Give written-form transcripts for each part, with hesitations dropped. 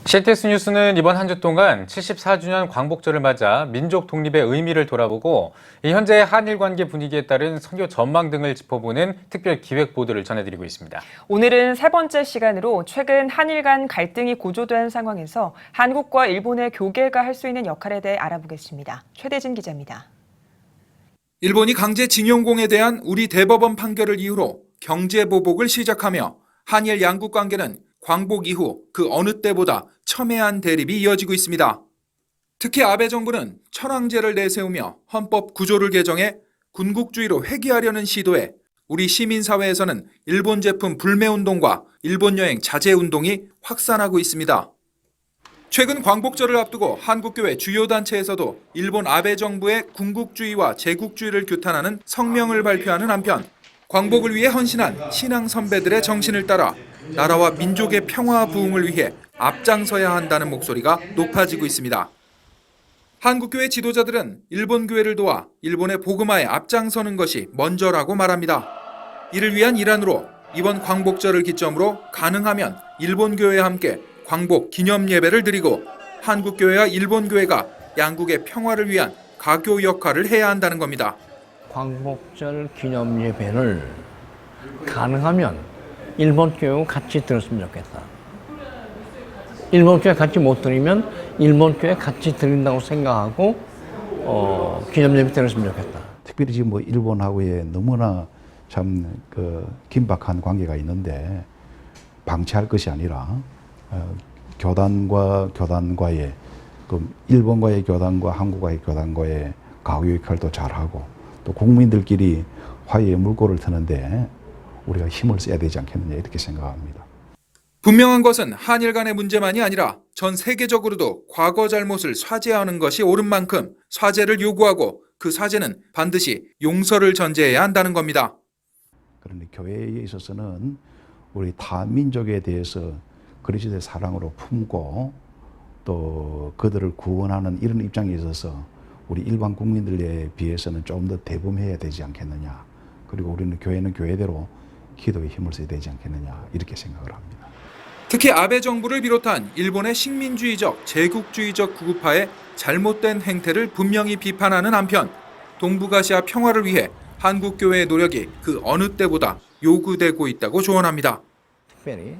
CTS 뉴스는 이번 한 주 동안 74주년 광복절을 맞아 민족 독립의 의미를 돌아보고 현재 한일 관계 분위기에 따른 선교 전망 등을 짚어보는 특별 기획 보도를 전해드리고 있습니다. 오늘은 세 번째 시간으로 최근 한일 간 갈등이 고조된 상황에서 한국과 일본의 교계가 할 수 있는 역할에 대해 알아보겠습니다. 최대진 기자입니다. 일본이 강제징용공에 대한 우리 대법원 판결을 이유로 경제보복을 시작하며 한일 양국 관계는 광복 이후 그 어느 때보다 첨예한 대립이 이어지고 있습니다. 특히 아베 정부는 천황제를 내세우며 헌법 구조를 개정해 군국주의로 회귀하려는 시도에 우리 시민사회에서는 일본 제품 불매운동과 일본 여행 자제운동이 확산하고 있습니다. 최근 광복절을 앞두고 한국교회 주요 단체에서도 일본 아베 정부의 군국주의와 제국주의를 규탄하는 성명을 발표하는 한편 광복을 위해 헌신한 신앙 선배들의 정신을 따라 나라와 민족의 평화 부흥을 위해 앞장서야 한다는 목소리가 높아지고 있습니다. 한국교회 지도자들은 일본 교회를 도와 일본의 복음화에 앞장서는 것이 먼저라고 말합니다. 이를 위한 일환으로 이번 광복절을 기점으로 가능하면 일본 교회와 함께 광복 기념 예배를 드리고 한국교회와 일본교회가 양국의 평화를 위한 가교 역할을 해야 한다는 겁니다. 광복절 기념 예배를 가능하면 일본 교회와 같이 들었으면 좋겠다. 일본 교회 같이 못 드리면 일본 교회 같이 드린다고 생각하고 기념 예배 들었으면 좋겠다. 특별히 지금 뭐 일본하고의 너무나 참 긴박한 관계가 있는데 방치할 것이 아니라 교단과의 일본과의 교단과 한국과의 교단과의 가교 역할도 잘하고 또 국민들끼리 화해의 물꼬를 트는데 우리가 힘을 써야 되지 않겠느냐 이렇게 생각합니다. 분명한 것은 한일 간의 문제만이 아니라 전 세계적으로도 과거 잘못을 사죄하는 것이 옳은 만큼 사죄를 요구하고 그 사죄는 반드시 용서를 전제해야 한다는 겁니다. 그런데 교회에 있어서는 우리 타 민족에 대해서 그리스도의 사랑으로 품고 또 그들을 구원하는 이런 입장에 있어서 우리 일반 국민들에 비해서는 좀 더 대범해야 되지 않겠느냐. 그리고 우리는 교회는 교회대로 기도에 힘을 써야 되지 않겠느냐 이렇게 생각을 합니다. 특히 아베 정부를 비롯한 일본의 식민주의적, 제국주의적 구구파의 잘못된 행태를 분명히 비판하는 한편 동북아시아 평화를 위해 한국교회의 노력이 그 어느 때보다 요구되고 있다고 조언합니다. 특별히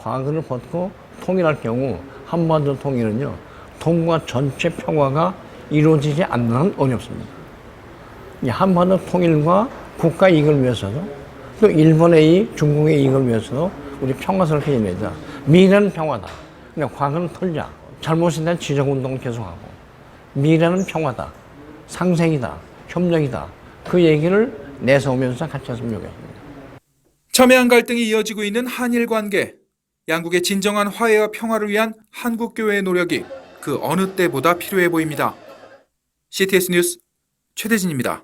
과거를 벗고 통일할 경우 한반도 통일은요 동북아 전체 평화가 이루어지지 않는 한 어렵습니다. 이 한반도 통일과 국가 이익을 위해서도 또 일본의 이익, 중국의 이익을 위해서도 우리 평화선을 펴내자. 미래는 평화다. 그냥 과거는 털자. 잘못에 대한 지적운동을 계속하고 미래는 평화다. 상생이다. 협력이다. 그 얘기를 내세우면서 같이 했으면 좋겠습니다. 첨예한 갈등이 이어지고 있는 한일 관계. 양국의 진정한 화해와 평화를 위한 한국교회의 노력이 그 어느 때보다 필요해 보입니다. CTS 뉴스 최대진입니다.